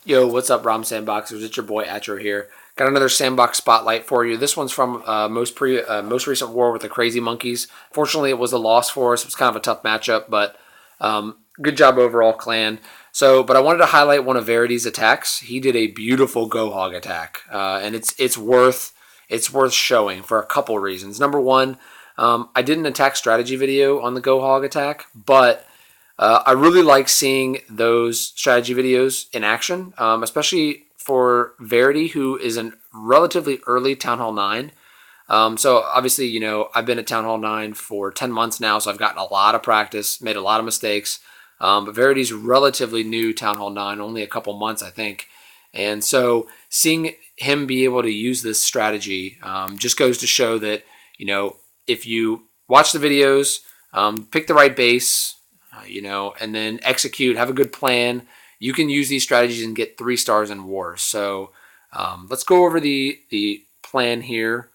Yo, what's up, Rom Sandboxers? It's your boy Atro here. Got another Sandbox spotlight for you. This one's from most recent war with the Crazy Monkeys. Fortunately, it was a loss for us. It was kind of a tough matchup, but good job overall, clan. But I wanted to highlight one of Verity's attacks. He did a beautiful GoHog attack, and it's worth showing for a couple reasons. Number one, I did an attack strategy video on the GoHog attack, but I really like seeing those strategy videos in action, especially for Verity, who is a relatively early Town Hall 9. So obviously, I've been at Town Hall 9 for 10 months now, so I've gotten a lot of practice, made a lot of mistakes. But Verity's relatively new Town Hall 9, only a couple months, I think. And so seeing him be able to use this strategy just goes to show that, if you watch the videos, pick the right base, and then execute, have a good plan, you can use these strategies and get 3 stars in wars. So let's go over the plan here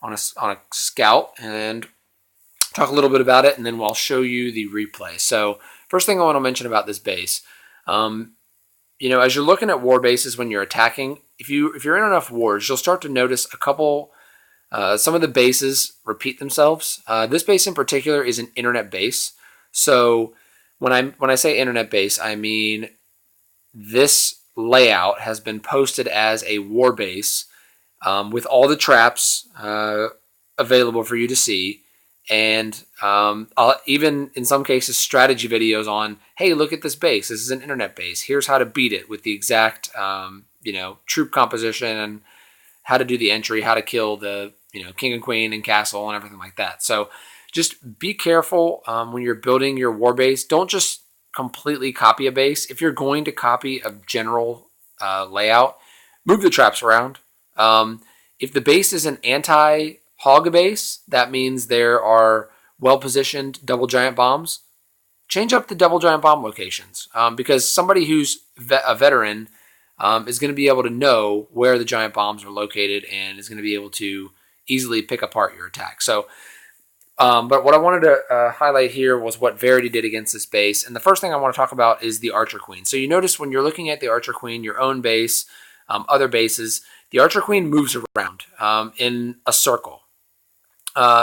on a scout and talk a little bit about it, and then I'll show you the replay. So first thing I want to mention about this base, as you're looking at war bases when you're attacking, if you're in enough wars, you'll start to notice some of the bases repeat themselves. This base in particular is an internet base. So when I say internet base, I mean this layout has been posted as a war base with all the traps available for you to see, and I'll even in some cases strategy videos on, hey, look at this base. This is an internet base. Here's how to beat it with the exact troop composition and how to do the entry, how to kill the king and queen and castle and everything like that. So just be careful when you're building your war base. Don't just completely copy a base. If you're going to copy a general layout, move the traps around. If the base is an anti-hog base, that means there are well-positioned double giant bombs. Change up the double giant bomb locations because somebody who's a veteran is going to be able to know where the giant bombs are located and is going to be able to easily pick apart your attack. So but what I wanted to highlight here was what Verity did against this base. And the first thing I want to talk about is the Archer Queen. So you notice when you're looking at the Archer Queen, your own base, other bases, the Archer Queen moves around in a circle.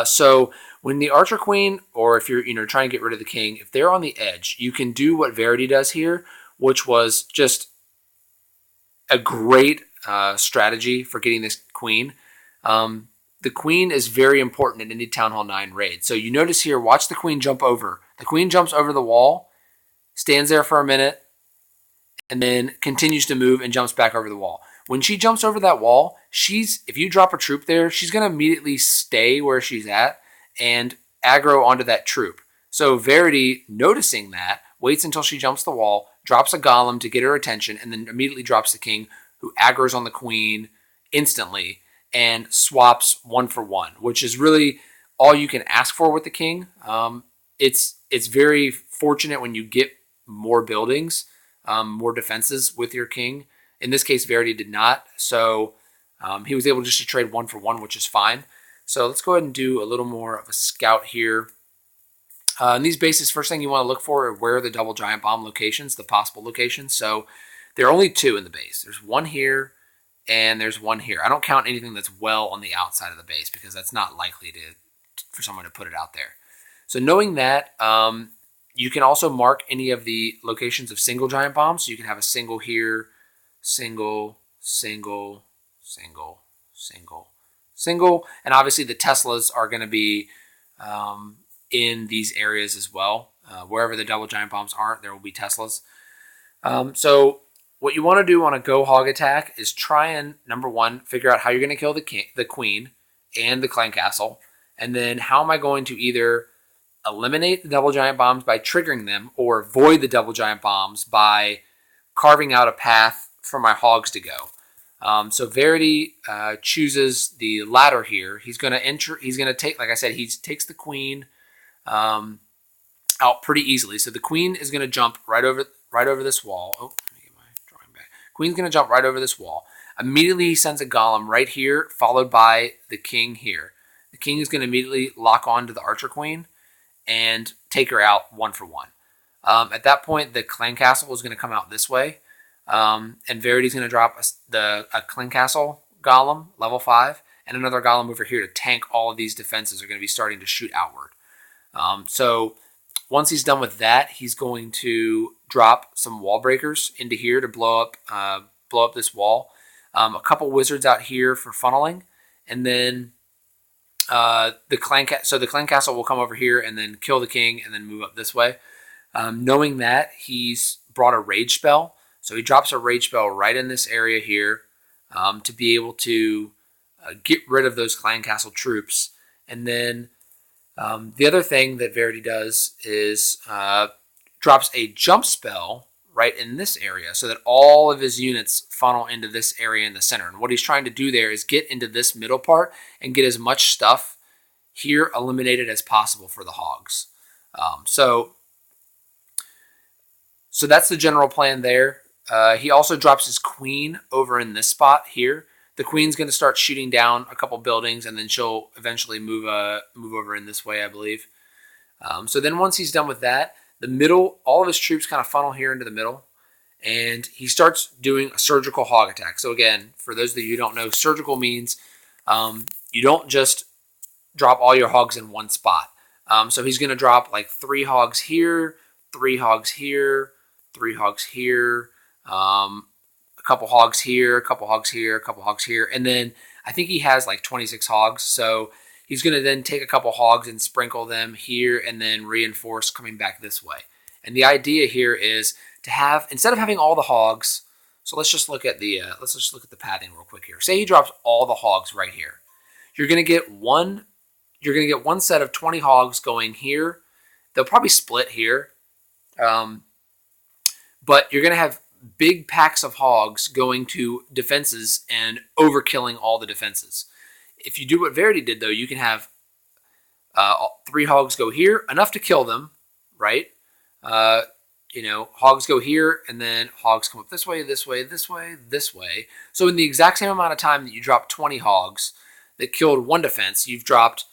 So when the Archer Queen, or if you're trying to get rid of the king, if they're on the edge, you can do what Verity does here, which was just a great strategy for getting this queen. The queen is very important in any Town Hall 9 raid. So you notice here, watch the queen jump over. The queen jumps over the wall, stands there for a minute, and then continues to move and jumps back over the wall. When she jumps over that wall, if you drop a troop there, she's going to immediately stay where she's at and aggro onto that troop. So Verity, noticing that, waits until she jumps the wall, drops a golem to get her attention, and then immediately drops the king, who aggroes on the queen instantly and swaps 1 for 1, which is really all you can ask for with the king. It's very fortunate when you get more buildings, more defenses with your king. In this case, Verity did not, so he was able just to trade 1 for 1, which is fine. So let's go ahead and do a little more of a scout here. In these bases, first thing you want to look for are where are the double giant bomb locations, the possible locations. So there are only 2 in the base. There's 1 here, and there's 1 here. I don't count anything that's well on the outside of the base because that's not likely for someone to put it out there. So knowing that, you can also mark any of the locations of single giant bombs. So you can have a single here, single, single, single, single, single. And obviously the Teslas are going to be in these areas as well. Wherever the double giant bombs aren't, there will be Teslas. So what you want to do on a GoHog attack is try and, number one, figure out how you're going to kill the queen and the clan castle. And then how am I going to either eliminate the double giant bombs by triggering them or avoid the double giant bombs by carving out a path for my hogs to go. So Verity chooses the latter here. He's going to enter. He's going to take, like I said, he takes the queen out pretty easily. So the queen is going to jump right over this wall. Oh, let me get my drawing back. Queen's going to jump right over this wall. Immediately he sends a golem right here, followed by the king here. The king is going to immediately lock on to the archer queen and take her out 1 for 1. At that point, the clan castle is going to come out this way. And Verity's going to drop a Clan Castle Golem, level 5, and another Golem over here to tank all of these defenses are going to be starting to shoot outward. So once he's done with that, he's going to drop some wall breakers into here to blow up this wall. A couple wizards out here for funneling, and then the Clan Castle will come over here and then kill the king and then move up this way. Knowing that, he's brought a rage spell. So he drops a rage spell right in this area here to be able to get rid of those Clan Castle troops. And then the other thing that Verity does is drops a jump spell right in this area so that all of his units funnel into this area in the center. And what he's trying to do there is get into this middle part and get as much stuff here eliminated as possible for the hogs. So that's the general plan there. He also drops his queen over in this spot here. The queen's going to start shooting down a couple buildings, and then she'll eventually move over in this way, I believe. So then once he's done with that, the middle, all of his troops kind of funnel here into the middle, and he starts doing a surgical hog attack. So again, for those of you who don't know, surgical means you don't just drop all your hogs in one spot. So he's going to drop like 3 hogs here, 3 hogs here, 3 hogs here, a couple hogs here, a couple hogs here, a couple hogs here, and then I think he has like 26 hogs. So he's going to then take a couple hogs and sprinkle them here and then reinforce coming back this way. And the idea here is to have, instead of having all the hogs, so let's just look at the pathing real quick here. Say he drops all the hogs right here. You're going to get one set of 20 hogs going here. They'll probably split here. But you're going to have big packs of hogs going to defenses and overkilling all the defenses. If you do what Verity did, though, you can have 3 hogs go here, enough to kill them, right? Hogs go here, and then hogs come up this way, this way, this way, this way. So in the exact same amount of time that you dropped 20 hogs that killed one defense, you've dropped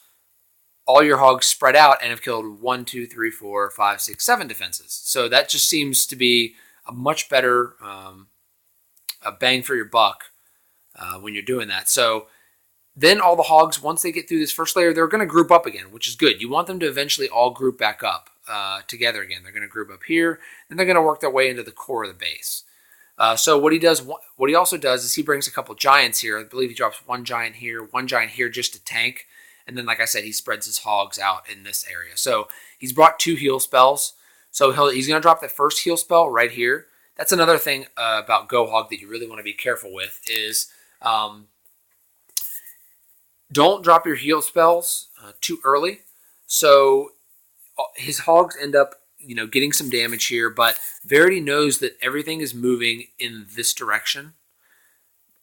all your hogs spread out and have killed 1, 2, 3, 4, 5, 6, 7 defenses. So that just seems to be a much better a bang for your buck when you're doing that. So then all the hogs, once they get through this first layer, they're going to group up again, which is good. You want them to eventually all group back up together again. They're going to group up here, and they're going to work their way into the core of the base. So what he also does is he brings a couple giants here. I believe he drops 1 giant here just to tank. And then, like I said, he spreads his hogs out in this area. So he's brought 2 heal spells. So he's going to drop the first heal spell right here. That's another thing about GoHog that you really want to be careful with is don't drop your heal spells too early. So his hogs end up getting some damage here, but Verity knows that everything is moving in this direction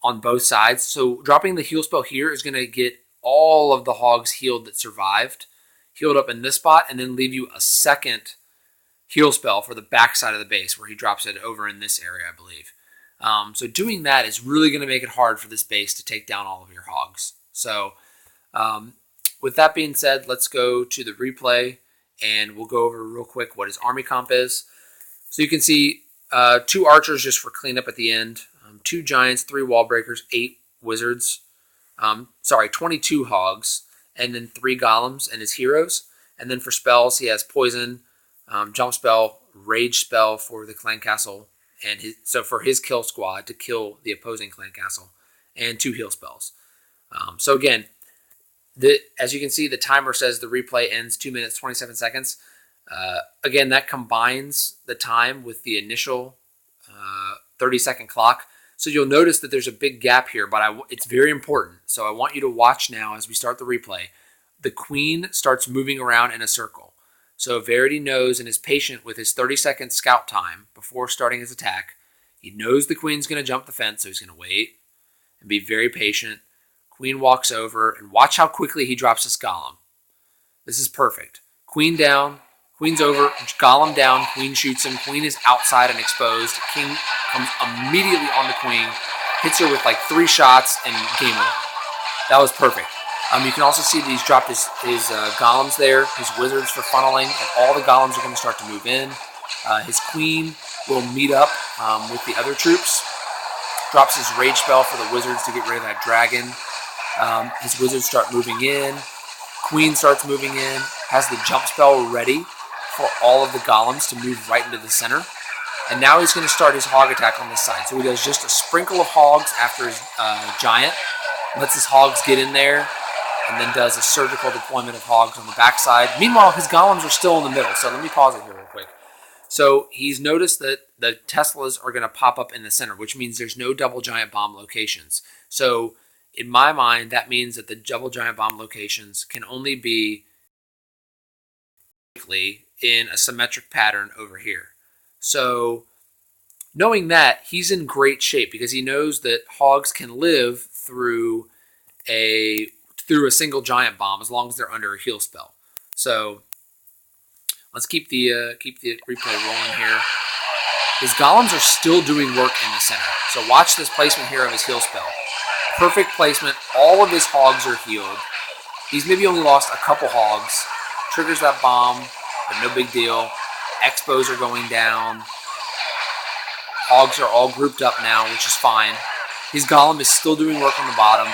on both sides. So dropping the heal spell here is going to get all of the hogs healed that survived, healed up in this spot, and then leave you a second heal spell for the back side of the base where he drops it over in this area, I believe. So doing that is really going to make it hard for this base to take down all of your hogs. So with that being said, let's go to the replay and we'll go over real quick what his army comp is. So you can see 2 archers just for cleanup at the end, 2 giants, 3 wall breakers, 8 wizards, 22 hogs, and then 3 golems and his heroes. And then for spells, he has poison, jump spell, rage spell for the clan castle, and so for his kill squad to kill the opposing clan castle, and 2 heal spells. So again, as you can see, the timer says the replay ends 2 minutes 27 seconds. Again, that combines the time with the initial 30-second clock. So you'll notice that there's a big gap here, but it's very important. So I want you to watch now as we start the replay. The queen starts moving around in a circle. So Verity knows and is patient with his 30-second scout time before starting his attack. He knows the queen's going to jump the fence, so he's going to wait and be very patient. Queen walks over, and watch how quickly he drops his golem. This is perfect. Queen down, queen's over, golem down, queen shoots him, queen is outside and exposed. King comes immediately on the queen, hits her with like 3 shots, and game over. That was perfect. You can also see that he's dropped his golems there, his wizards for funneling, and all the golems are going to start to move in. His queen will meet up with the other troops. Drops his rage spell for the wizards to get rid of that dragon. His wizards start moving in. Queen starts moving in. Has the jump spell ready for all of the golems to move right into the center. And now he's going to start his hog attack on this side. So he does just a sprinkle of hogs after his giant. Lets his hogs get in there. And then does a surgical deployment of hogs on the backside. Meanwhile, his golems are still in the middle. So let me pause it here real quick. So he's noticed that the Teslas are going to pop up in the center, which means there's no double giant bomb locations. So in my mind, that means that the double giant bomb locations can only be in a symmetric pattern over here. So knowing that, he's in great shape because he knows that hogs can live through a single giant bomb as long as they're under a heal spell. So let's keep the replay rolling here. His golems are still doing work in the center. So watch this placement here of his heal spell. Perfect placement. All of his hogs are healed. He's maybe only lost a couple hogs. Triggers that bomb, but no big deal. Expos are going down. Hogs are all grouped up now, which is fine. His golem is still doing work on the bottom.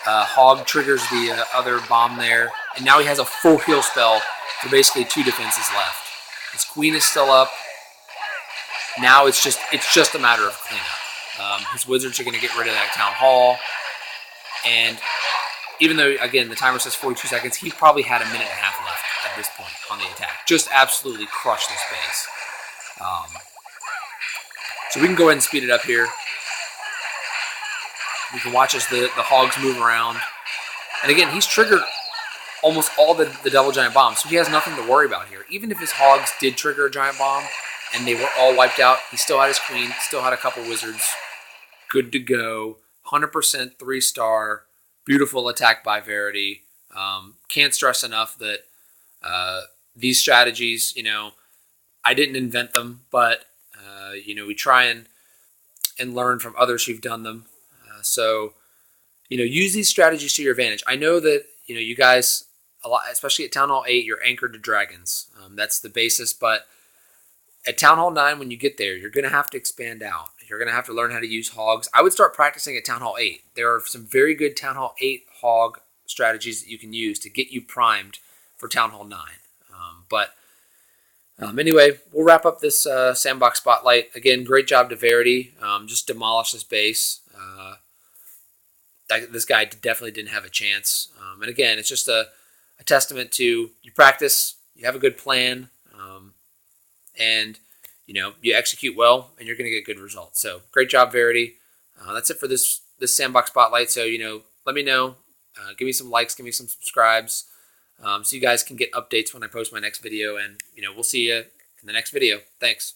Hog triggers the other bomb there. And now he has a full heal spell for basically 2 defenses left. His queen is still up. Now it's just a matter of cleanup. His wizards are going to get rid of that town hall. And even though, again, the timer says 42 seconds, he probably had a minute and a half left at this point on the attack. Just absolutely crushed this base. So we can go ahead and speed it up here. You can watch as the hogs move around. And again, he's triggered almost all the double giant bombs, so he has nothing to worry about here. Even if his hogs did trigger a giant bomb and they were all wiped out, he still had his queen, still had a couple wizards. Good to go. 100% 3-star. Beautiful attack by Verity. Can't stress enough that these strategies, I didn't invent them, but we try and learn from others who've done them. So use these strategies to your advantage. I know that you guys a lot, especially at Town Hall 8, you're anchored to dragons. That's the basis, but at Town Hall 9, when you get there, you're going to have to expand out. You're going to have to learn how to use hogs. I would start practicing at Town Hall 8. There are some very good Town Hall 8 hog strategies that you can use to get you primed for Town Hall 9. Anyway, we'll wrap up this Sandbox Spotlight. Again, great job to Verity. Just demolished this base. This guy definitely didn't have a chance. And again, it's just a testament to you practice, you have a good plan, and you execute well, and you're going to get good results. So great job, Verity. That's it for this Sandbox Spotlight. So let me know. Give me some likes, give me some subscribes, so you guys can get updates when I post my next video. And we'll see you in the next video. Thanks.